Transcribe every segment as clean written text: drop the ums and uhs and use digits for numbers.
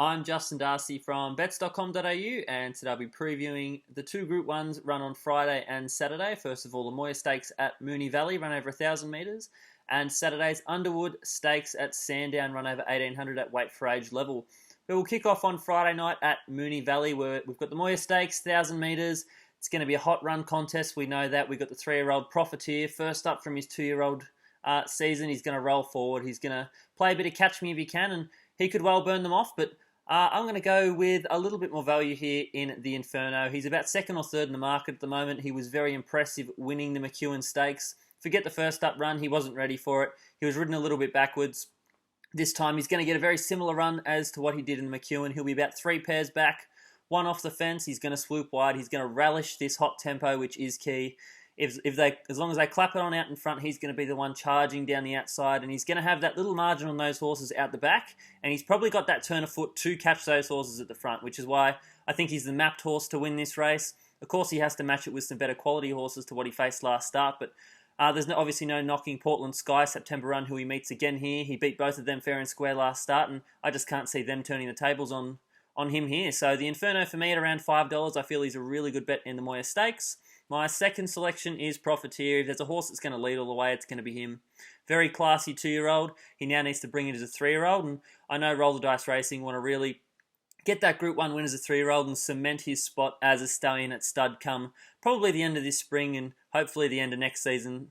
I'm Justin Darcy from bets.com.au, and today I'll be previewing the two Group 1s run on Friday and Saturday. First of all, the Moir Stakes at Moonee Valley, run over 1,000 metres, and Saturday's Underwood Stakes at Sandown, run over 1,800 at weight for age level. But we'll kick off on Friday night at Moonee Valley, where we've got the Moir Stakes, 1,000 metres. It's going to be a hot run contest. We know that. We've got the 3-year-old Profiteer, first up from his 2-year-old season. He's going to roll forward. He's going to play a bit of catch me if he can, and he could well burn them off, but I'm going to go with a little bit more value here in the Inferno. He's about second or third in the market at the moment. He was very impressive winning the McEwen Stakes. Forget the first up run. He wasn't ready for it. He was ridden a little bit backwards. This time he's going to get a very similar run as to what he did in the McEwen. He'll be about 3 pairs back, 1 off the fence. He's going to swoop wide. He's going to relish this hot tempo, which is key. As long as they clap it on out in front, he's going to be the one charging down the outside, and he's going to have that little margin on those horses out the back, and he's probably got that turn of foot to catch those horses at the front, which is why I think he's the mapped horse to win this race. Of course, he has to match it with some better quality horses to what he faced last start, but there's obviously no knocking Portland Sky, September run, who he meets again here. He beat both of them fair and square last start, and I just can't see them turning the tables on him here. So the Inferno for me at around $5, I feel he's a really good bet in the Moir Stakes. My second selection is Profiteer. If there's a horse that's going to lead all the way, it's going to be him. Very classy 2-year-old. He now needs to bring it as a 3-year-old, and I know Roll the Dice Racing want to really get that Group 1 win as a 3-year-old and cement his spot as a stallion at stud come probably the end of this spring and hopefully the end of next season,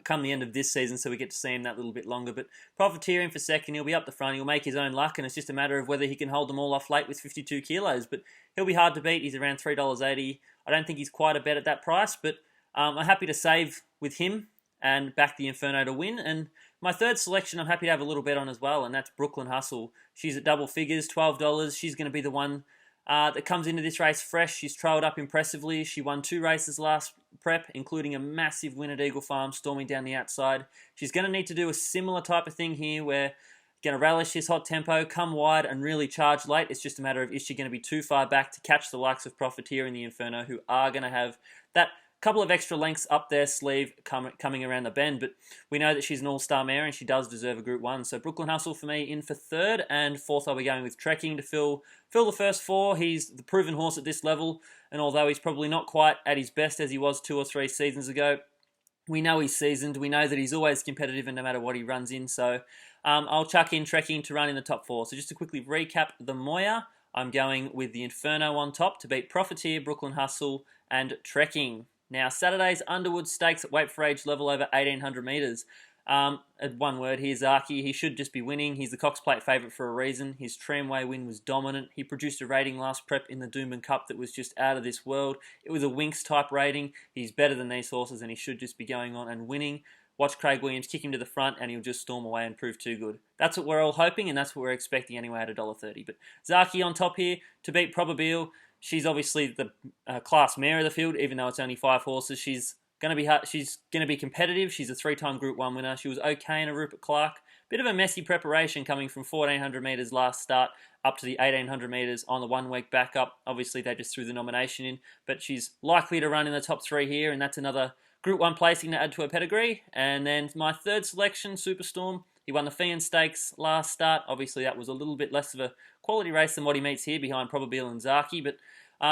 come the end of this season, so we get to see him that little bit longer. But Profiteer in for second. He'll be up the front. He'll make his own luck, and it's just a matter of whether he can hold them all off late with 52 kilos. But he'll be hard to beat. He's around $3.80. I don't think he's quite a bet at that price, but I'm happy to save with him and back the Inferno to win. And my third selection I'm happy to have a little bet on as well, and that's Brooklyn Hustle. She's at double figures, $12. She's going to be the one that comes into this race fresh. She's trailed up impressively. She won 2 races last prep, including a massive win at Eagle Farm, storming down the outside. She's going to need to do a similar type of thing here where going to relish his hot tempo, come wide and really charge late. It's just a matter of is she going to be too far back to catch the likes of Profiteer in the Inferno, who are going to have that couple of extra lengths up their sleeve coming around the bend. But we know that she's an all-star mare and she does deserve a Group 1. So Brooklyn Hustle for me in for third, and fourth I'll be going with Trekking to fill the first 4. He's the proven horse at this level, and although he's probably not quite at his best as he was 2 or 3 seasons ago, we know he's seasoned. We know that he's always competitive and no matter what he runs in. So I'll chuck in Trekking to run in the top 4. So just to quickly recap the Moir, I'm going with the Inferno on top to beat Profiteer, Brooklyn Hustle, and Trekking. Now, Saturday's Underwood Stakes at weight for age level over 1,800 metres. One word here, Zaki. He should just be winning. He's the Cox Plate favourite for a reason. His tramway win was dominant. He produced a rating last prep in the Doomben Cup that was just out of this world. It was a Winx type rating. He's better than these horses and he should just be going on and winning. Watch Craig Williams kick him to the front and he'll just storm away and prove too good. That's what we're all hoping and that's what we're expecting anyway at $1.30. But Zaki on top here to beat Probabeel. She's obviously the class mare of the field, even though it's only 5 horses. She's going to be competitive. She's a 3-time Group 1 winner. She was okay in a Rupert Clark. Bit of a messy preparation coming from 1,400 metres last start up to the 1,800 metres on the 1-week backup. Obviously, they just threw the nomination in, but she's likely to run in the top 3 here, and that's another Group 1 placing to add to her pedigree. And then my third selection, Superstorm. He won the Fian Stakes last start. Obviously, that was a little bit less of a quality race than what he meets here behind Probabeel and Zaki. But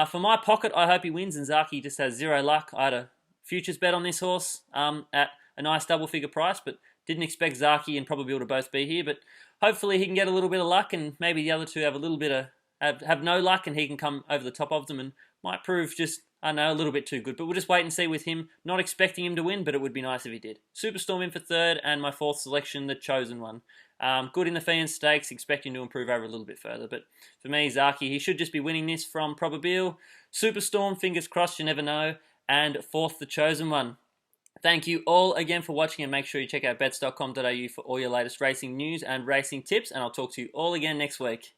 for my pocket, I hope he wins, and Zaki just has 0 luck. I had a futures bet on this horse at a nice double-figure price, but didn't expect Zaki and Probabeel to both be here. But hopefully he can get a little bit of luck, and maybe the other two have a little bit of have no luck, and he can come over the top of them and might prove just, I don't know, a little bit too good. But we'll just wait and see with him. Not expecting him to win, but it would be nice if he did. Superstorm in for third, and my fourth selection, the chosen one. Good in the Fian Stakes, expecting to improve over a little bit further. But for me, Zaki, he should just be winning this from Probabeel. Superstorm, fingers crossed, you never know. And fourth, the chosen one. Thank you all again for watching, and make sure you check out bets.com.au for all your latest racing news and racing tips. And I'll talk to you all again next week.